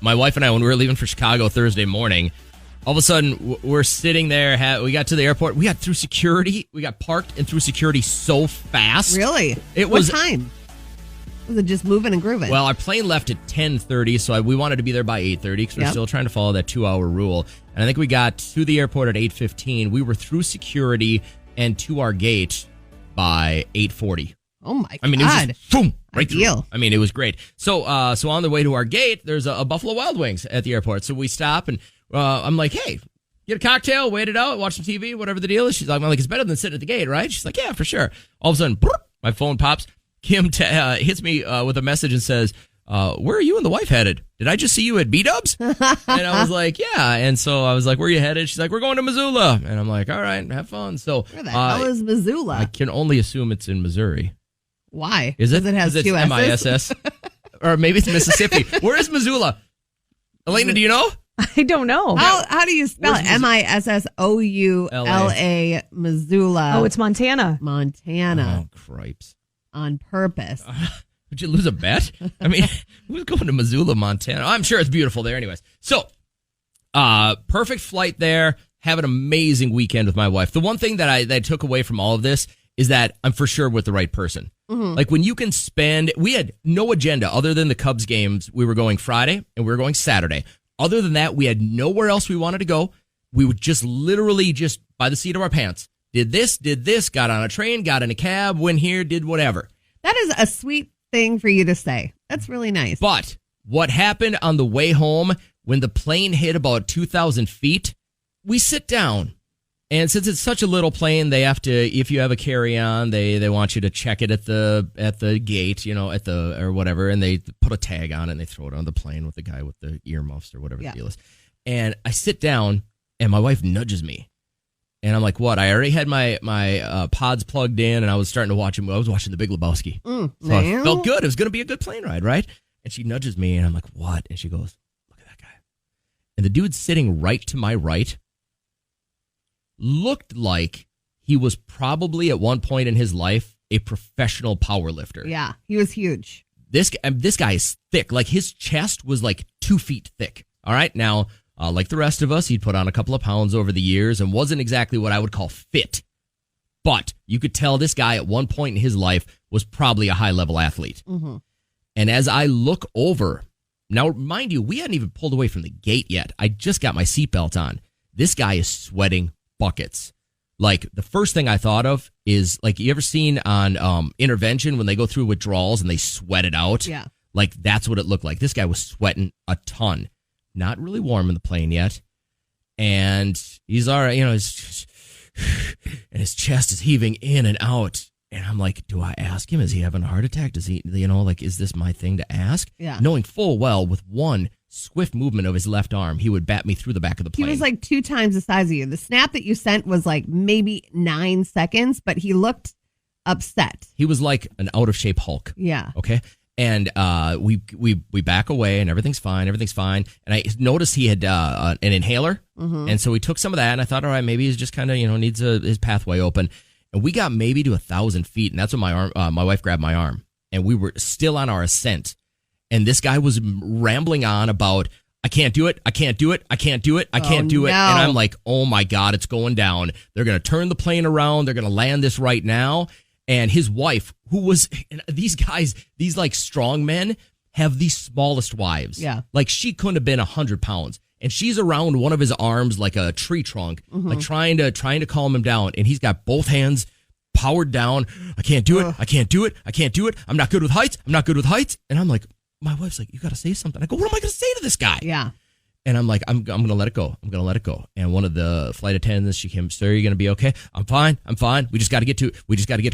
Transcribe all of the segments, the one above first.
My wife and I, when we were leaving for Chicago Thursday morning, all of a sudden we're sitting there. We got to the airport. We got through security. We got parked and through security so fast. Really? What time? Was it just moving and grooving? Well, our plane left at 10:30, so we wanted to be there by 8:30 because we're still trying to follow that 2-hour rule. And I think we got to the airport at 8:15. We were through security and to our gate by 8:40. Oh my God! I mean, it was just boom, right Ideal. through. I mean, it was great. So on the way to our gate, there's a Buffalo Wild Wings at the airport. So we stop and I'm like, hey, get a cocktail, wait it out, watch some TV, whatever the deal is. She's like, I'm like, it's better than sitting at the gate, right? She's like, yeah, for sure. All of a sudden, my phone pops. Kim hits me with a message and says, where are you and the wife headed? Did I just see you at B-Dubs? And I was like, yeah. And so I was like, where are you headed? She's like, we're going to Missoula. And I'm like, all right, have fun. So where the hell is Missoula? I can only assume it's in Missouri. Why? Is it? Because it has two S's? MISS. Or maybe it's Mississippi. Where is Missoula? Elena, do you know? I don't know. How do you spell it? MISSOULA, Missoula. Oh, it's Montana. Oh, cripes. On purpose. Would you lose a bet? I mean, who's going to Missoula, Montana? I'm sure it's beautiful there anyways. So, perfect flight there. Have an amazing weekend with my wife. The one thing that I took away from all of this is that I'm for sure with the right person. Mm-hmm. Like when you can spend, we had no agenda other than the Cubs games. We were going Friday and we were going Saturday. Other than that, we had nowhere else we wanted to go. We would just literally just by the seat of our pants. Did this, got on a train, got in a cab, went here, did whatever. That is a sweet thing for you to say. That's really nice. But what happened on the way home when the plane hit about 2,000 feet, we sit down. And since it's such a little plane, they have to, if you have a carry-on, they want you to check it at the gate, or whatever, and they put a tag on it and they throw it on the plane with the guy with the earmuffs or whatever the deal is. And I sit down and my wife nudges me. And I'm like, what? I already had my pods plugged in and I was starting to watch him. I was watching The Big Lebowski. So I felt good. It was going to be a good plane ride, right? And she nudges me and I'm like, what? And she goes, look at that guy. And the dude sitting right to my right looked like he was probably at one point in his life a professional power lifter. Yeah, he was huge. This guy is thick. Like his chest was like 2 feet thick. All right. Now, like the rest of us, he'd put on a couple of pounds over the years and wasn't exactly what I would call fit. But you could tell this guy at one point in his life was probably a high-level athlete. Mm-hmm. And as I look over, now, mind you, we hadn't even pulled away from the gate yet. I just got my seatbelt on. This guy is sweating buckets. Like, the first thing I thought of is, like, you ever seen on Intervention when they go through withdrawals and they sweat it out? Yeah. Like, that's what it looked like. This guy was sweating a ton. Not really warm in the plane yet. And he's all right, and his chest is heaving in and out. And I'm like, do I ask him? Is he having a heart attack? Does he, is this my thing to ask? Yeah. Knowing full well with one swift movement of his left arm, he would bat me through the back of the plane. He was like 2 times the size of you. The snap that you sent was like maybe 9 seconds, but he looked upset. He was like an out of shape Hulk. Yeah. Okay. And we back away and everything's fine. And I noticed he had an inhaler. Mm-hmm. And so we took some of that and I thought, all right, maybe he's just kind of, needs his pathway open. And we got maybe to 1,000 feet. And that's when my wife grabbed my arm and we were still on our ascent. And this guy was rambling on about, I can't do it. I can't do it. I can't do it. I can't do it. And I'm like, oh my God, it's going down. They're going to turn the plane around. They're going to land this right now. And his wife, who was, these guys, these like strong men have the smallest wives. Yeah. Like she couldn't have been 100 pounds. And she's around one of his arms like a tree trunk, like trying to calm him down. And he's got both hands powered down. I can't do it. I can't do it. I can't do it. I'm not good with heights. And I'm like, my wife's like, you got to say something. I go, what am I going to say to this guy? Yeah. And I'm like, I'm going to let it go. And one of the flight attendants, she came, sir, are you going to be okay? I'm fine. We just got to get to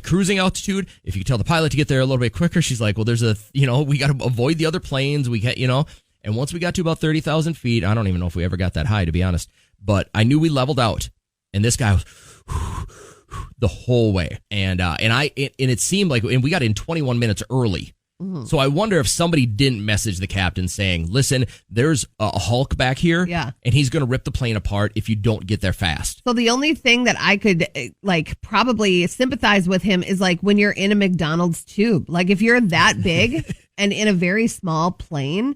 cruising altitude. If you could tell the pilot to get there a little bit quicker. She's like, well, there's we got to avoid the other planes. We can't, and once we got to about 30,000 feet, I don't even know if we ever got that high, to be honest, but I knew we leveled out and this guy was the whole way. And it seemed like, and we got in 21 minutes early. Mm-hmm. So I wonder if somebody didn't message the captain saying, listen, there's a Hulk back here and he's going to rip the plane apart if you don't get there fast. So the only thing that I could probably sympathize with him is like when you're in a McDonald's tube. Like if you're that big and in a very small plane,